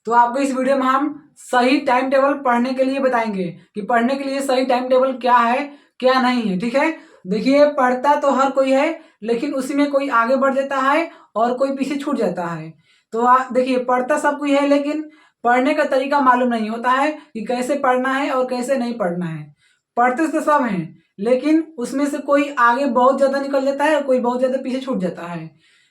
तो आपको इस वीडियो में हम सही टाइम टेबल पढ़ने के लिए बताएंगे कि पढ़ने के लिए सही टाइम टेबल क्या है क्या नहीं है। ठीक है, देखिए पढ़ता तो हर कोई है, लेकिन उसी में कोई आगे बढ़ जाता है और कोई पीछे छूट जाता है। तो देखिए पढ़ता सब कोई है, लेकिन पढ़ने का तरीका मालूम नहीं होता है कि कैसे पढ़ना है और कैसे नहीं पढ़ना है। पढ़ते तो सब हैं, लेकिन उसमें से कोई आगे बहुत ज़्यादा निकल जाता है और कोई बहुत ज़्यादा पीछे छूट जाता है।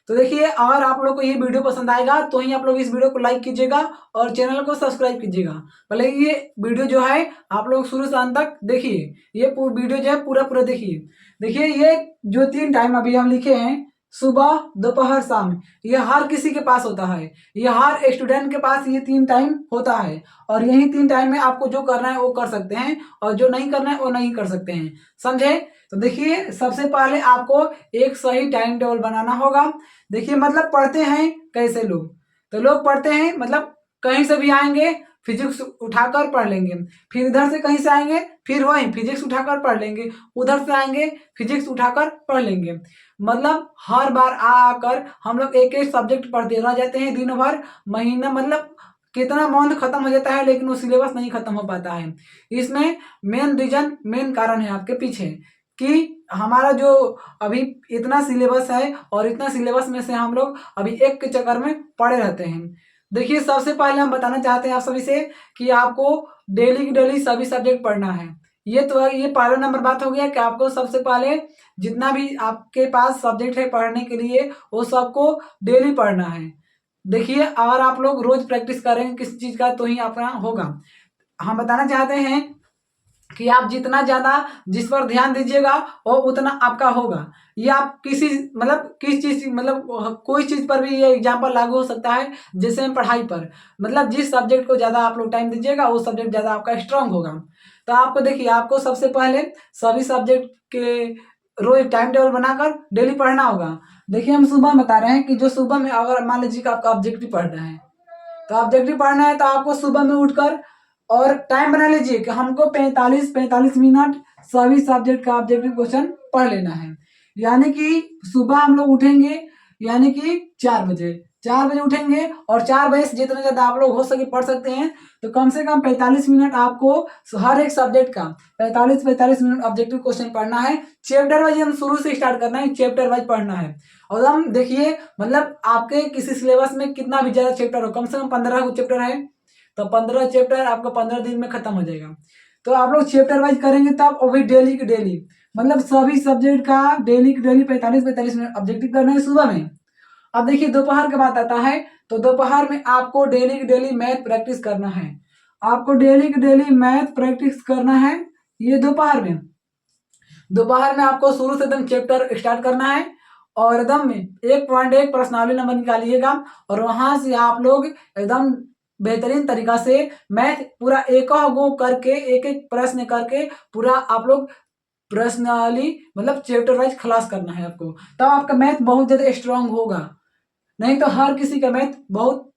तो देखिए, अगर आप लोग को ये वीडियो पसंद आएगा तो ही आप लोग इस वीडियो को लाइक कीजिएगा और चैनल को सब्सक्राइब कीजिएगा। भले ये वीडियो जो है आप लोग शुरू से अंत तक देखिए, ये वीडियो जो है पूरा पूरा देखिए। देखिए ये जो 3 टाइम अभी हम लिखे हैं, सुबह दोपहर शाम, ये हर किसी के पास होता है, ये हर स्टूडेंट के पास ये 3 टाइम होता है। और यही 3 टाइम में आपको जो करना है वो कर सकते हैं और जो नहीं करना है वो नहीं कर सकते हैं, समझे। तो देखिए सबसे पहले आपको एक सही टाइम टेबल बनाना होगा। देखिए मतलब पढ़ते हैं कैसे लोग, तो लोग पढ़ते हैं मतलब कहीं से भी आएंगे फिजिक्स उठाकर पढ़ लेंगे, फिर इधर से कहीं से आएंगे फिर वही फिजिक्स उठाकर पढ़ लेंगे, उधर से आएंगे फिजिक्स उठाकर पढ़ लेंगे। मतलब हर बार आकर हम लोग एक एक सब्जेक्ट पढ़ते रह जाते हैं दिनों भर, महीना मतलब कितना मंथ खत्म हो जाता है, लेकिन वो सिलेबस नहीं खत्म हो पाता है। इसमें मेन रीजन मेन कारण है आपके पीछे कि हमारा जो अभी इतना सिलेबस है और इतना सिलेबस में से हम लोग अभी एक के चक्कर में पड़े रहते हैं। देखिए सबसे पहले हम बताना चाहते हैं आप सभी से कि आपको डेली की डेली सभी सब्जेक्ट पढ़ना है। ये पहला नंबर बात हो गया कि आपको सबसे पहले जितना भी आपके पास सब्जेक्ट है पढ़ने के लिए वो सबको डेली पढ़ना है। देखिए अगर आप लोग रोज प्रैक्टिस करेंगे किसी चीज़ का तो ही अपना होगा। हम बताना चाहते हैं कि आप जितना ज़्यादा जिस पर ध्यान दीजिएगा वो उतना आपका होगा। ये आप किसी मतलब किस चीज़ मतलब कोई चीज़ पर भी ये एग्जाम्पल लागू हो सकता है, जैसे पढ़ाई पर मतलब जिस सब्जेक्ट को ज़्यादा आप लोग टाइम दीजिएगा वो सब्जेक्ट ज़्यादा आपका स्ट्रांग होगा। तो आपको देखिए आपको सबसे पहले सभी सब्जेक्ट के रोज टाइम टेबल बनाकर डेली पढ़ना होगा। देखिए हम सुबह बता रहे हैं कि जो सुबह में अगर मान लीजिए कि आपका ऑब्जेक्टिव पढ़ना है, तो ऑब्जेक्टिव पढ़ना है तो आपको सुबह में उठकर और टाइम बना लीजिए कि हमको 45 मिनट सभी सब्जेक्ट का ऑब्जेक्टिव क्वेश्चन पढ़ लेना है। यानी कि सुबह हम लोग उठेंगे, यानी कि 4 बजे उठेंगे और 4 बजे से जितना ज़्यादा आप लोग हो सके पढ़ सकते हैं। तो कम से कम 45 मिनट आपको हर एक सब्जेक्ट का 45 मिनट ऑब्जेक्टिव क्वेश्चन पढ़ना है। चैप्टर वाइज हम शुरू से स्टार्ट करना है, चैप्टर वाइज पढ़ना है। और हम देखिए मतलब आपके किसी सिलेबस में कितना भी ज़्यादा चैप्टर हो, कम से कम 15 चैप्टर है, तो 15 चैप्टर आपको 15 दिन में खत्म हो जाएगा। तो आप लोग चैप्टर वाइज करेंगे तब वो भी डेली की डेली, मतलब सभी सब्जेक्ट का डेली की डेली 45 मिनट ऑब्जेक्टिव करना है सुबह में। अब देखिए दोपहर के बाद आता है, तो दोपहर में आपको डेली की डेली मैथ प्रैक्टिस करना है। आपको डेली की डेली मैथ प्रैक्टिस करना है। ये दोपहर में आपको शुरू से एकदम चैप्टर स्टार्ट करना है और एकदम 1.1 पर्सनालिटी नंबर निकालिएगा और वहां से आप लोग एकदम बेहतरीन तरीका से मैथ पूरा एक गो करके एक एक प्रश्न करके पूरा आप लोग पर्सनली मतलब चैप्टर वाइज खलास करना है आपको, तब आपका मैथ बहुत ज्यादा स्ट्रांग होगा। नहीं तो हर किसी का मैथ बहुत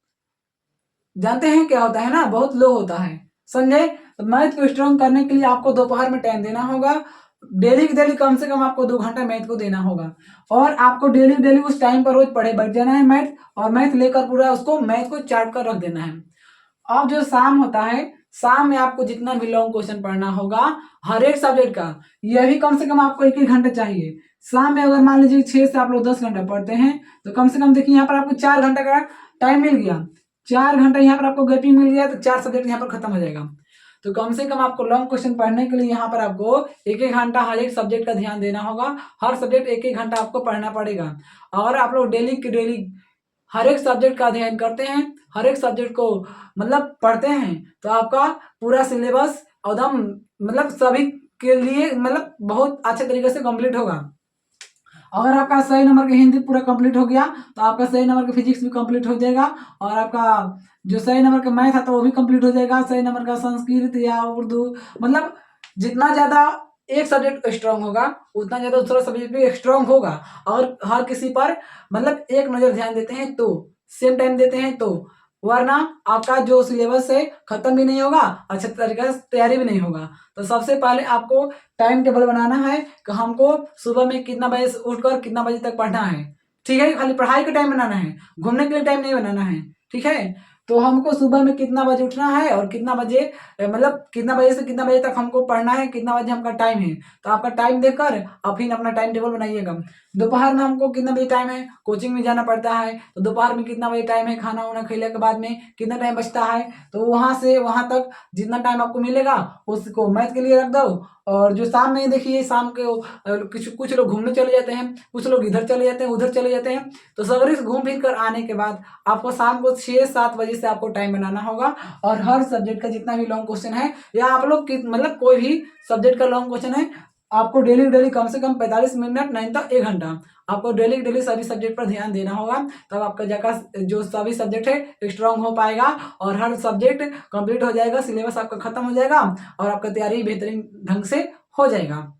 जानते हैं क्या होता है ना, बहुत लो होता है, समझे। तो मैथ को स्ट्रांग करने के लिए आपको दोपहर में टाइम देना होगा। डेली की डेली कम से कम आपको 2 घंटा मैथ को देना होगा और आपको डेली डेली उस टाइम पर रोज पढ़े बैठ जाना है मैथ, और मैथ लेकर पूरा उसको मैथ को चार्ट कर रख देना है। अब जो शाम होता है, शाम में आपको जितना भी लॉन्ग क्वेश्चन पढ़ना होगा हर एक सब्जेक्ट का, यह भी कम से कम आपको 1-1 घंटा चाहिए। शाम में अगर मान लीजिए 6 से आप लोग 10 घंटा पढ़ते हैं तो कम से कम देखिए यहाँ पर आपको 4 घंटा का टाइम मिल गया। 4 घंटा यहाँ पर आपको गैपिंग मिल गया तो 4 सब्जेक्ट यहाँ पर खत्म हो जाएगा। तो कम से कम आपको लॉन्ग क्वेश्चन पढ़ने के लिए यहाँ पर आपको 1-1 घंटा हर एक सब्जेक्ट का ध्यान देना होगा। हर सब्जेक्ट 1-1 घंटा आपको पढ़ना पड़ेगा। और आप लोग डेली की डेली हर एक सब्जेक्ट का अध्ययन करते हैं, हर एक सब्जेक्ट को मतलब पढ़ते हैं, तो आपका पूरा सिलेबस एकदम मतलब सभी के लिए मतलब बहुत अच्छे तरीके से कंप्लीट होगा। अगर आपका सही नंबर का हिंदी पूरा कंप्लीट हो गया तो आपका सही नंबर का फिजिक्स भी कंप्लीट हो जाएगा, और आपका जो सही नंबर का मैथ है तो वो भी कंप्लीट हो जाएगा। सही नंबर का संस्कृत या उर्दू, मतलब जितना ज़्यादा एक सब्जेक्ट स्ट्रांग होगा उतना ज़्यादा दूसरा सब्जेक्ट भी स्ट्रांग होगा। और हर किसी पर मतलब एक नज़र ध्यान देते हैं तो सेम टाइम देते हैं तो, वरना आपका जो सिलेबस है खत्म भी नहीं होगा, अच्छे तरीके से तैयारी भी नहीं होगा। तो सबसे पहले आपको टाइम टेबल बनाना है कि हमको सुबह में कितना बजे से उठकर कितना बजे तक पढ़ना है। ठीक है, खाली पढ़ाई का टाइम बनाना है, घूमने के लिए टाइम नहीं बनाना है। ठीक है, तो हमको सुबह में कितना बजे उठना है और कितना बजे मतलब कितना बजे से कितना बजे तक हमको पढ़ना है, कितना बजे हमका टाइम है। तो आपका टाइम देखकर आप फिर अपना टाइम टेबल बनाइएगा। दोपहर में हमको कितना बजे टाइम है, कोचिंग में जाना पड़ता है, तो दोपहर में कितना बजे टाइम है, खाना वाना खेलने के बाद में कितना टाइम बचता है, तो वहाँ से वहाँ तक जितना टाइम आपको मिलेगा उसको मैथ के लिए रख दो। और जो शाम में देखिए, शाम के कुछ कुछ लोग घूमने चले जाते हैं, कुछ लोग इधर चले जाते हैं, उधर चले जाते हैं। तो सवेरे से घूम फिर कर आने के बाद आपको शाम को 6-7 बजे से आपको टाइम बनाना होगा। और हर सब्जेक्ट का जितना भी लॉन्ग क्वेश्चन है, या आप लोग मतलब कोई भी सब्जेक्ट का लॉन्ग क्वेश्चन है, आपको डेली डेली कम से कम 45 मिनट नहीं तो 1 घंटा आपको डेली डेली सभी सब्जेक्ट पर ध्यान देना होगा। तब आपका जगह जो सभी सब्जेक्ट है स्ट्रांग हो पाएगा और हर सब्जेक्ट कंप्लीट हो जाएगा, सिलेबस आपका खत्म हो जाएगा और आपका तैयारी बेहतरीन ढंग से हो जाएगा।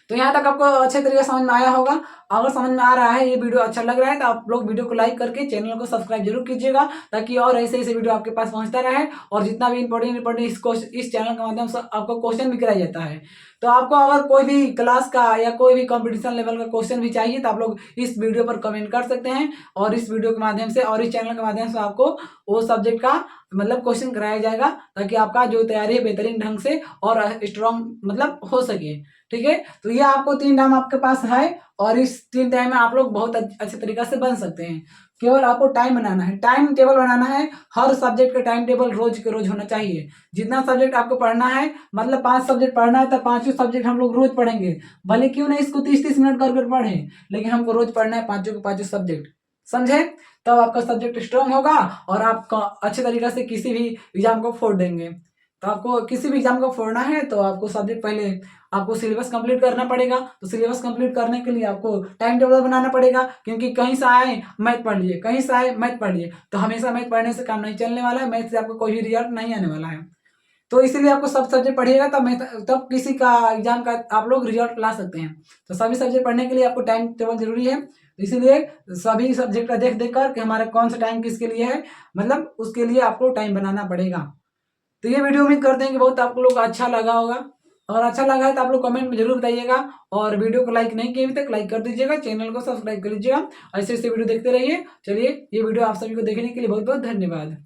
तो यहाँ तक आपको अच्छे तरीके से समझ में आया होगा। अगर समझ में आ रहा है, ये वीडियो अच्छा लग रहा है, तो आप लोग वीडियो को लाइक करके चैनल को सब्सक्राइब जरूर कीजिएगा, ताकि और ऐसे ऐसे वीडियो आपके पास पहुंचता रहे। और जितना भी इंपॉर्टेंट इस चैनल के माध्यम से आपको क्वेश्चन भी कराया जाता है। तो आपको अगर कोई भी क्लास का या कोई भी कंपटीशन लेवल का क्वेश्चन भी चाहिए, तो आप लोग इस वीडियो पर कमेंट कर सकते हैं और इस वीडियो के माध्यम से और इस चैनल के माध्यम से आपको वो सब्जेक्ट का मतलब क्वेश्चन कराया जाएगा, ताकि आपका जो तैयारी है बेहतरीन ढंग से और स्ट्रॉन्ग मतलब हो सके। ठीक है, तो ये आपको 3 टाइम आपके पास है और इस 3 टाइम में आप लोग बहुत अच्छे तरीके से बन सकते हैं। केवल आपको टाइम बनाना है, टाइम टेबल बनाना है। हर सब्जेक्ट का टाइम टेबल रोज के रोज होना चाहिए। जितना सब्जेक्ट आपको पढ़ना है, मतलब 5 सब्जेक्ट पढ़ना है, तो 5 सब्जेक्ट हम लोग रोज पढ़ेंगे। भले क्यों नहीं इसको 30-30 मिनट कर पढ़ें, लेकिन हमको रोज पढ़ना है 5 के 5 सब्जेक्ट। समझे? तब आपका सब्जेक्ट स्ट्रांग होगा और आप अच्छे तरीके से किसी भी एग्जाम को फोड़ देंगे। तो आपको किसी भी एग्जाम को फोड़ना है, तो आपको सब्जेक्ट पहले आपको सिलेबस कंप्लीट करना पड़ेगा। तो सिलेबस कंप्लीट करने के लिए आपको टाइम टेबल बनाना पड़ेगा, क्योंकि कहीं से आए मैथ पढ़ लिए, कहीं से आए मैथ पढ़ लिए, तो हमेशा मैथ पढ़ने से काम नहीं चलने वाला है। मैथ से आपको कोई भी रिजल्ट नहीं आने वाला है। तो इसीलिए आपको सब सब्जेक्ट पढ़िएगा, तब किसी का एग्जाम का आप लोग रिजल्ट ला सकते हैं। तो सभी सब्जेक्ट पढ़ने के लिए आपको टाइम टेबल जरूरी है। तो इसीलिए सभी सब्जेक्ट का देख देख कर कि हमारा कौन सा टाइम किसके लिए है, मतलब उसके लिए आपको टाइम बनाना पड़ेगा। तो ये वीडियो उम्मीद करते हैं कि बहुत आप लोग को अच्छा लगा होगा, और अच्छा लगा है तो आप लोग कमेंट में जरूर बताइएगा। और वीडियो को लाइक नहीं किए अभी तक, लाइक कर दीजिएगा, चैनल को सब्सक्राइब कर लीजिएगा। ऐसे ऐसे वीडियो देखते रहिए। चलिए, ये वीडियो आप सभी को देखने के लिए बहुत बहुत धन्यवाद।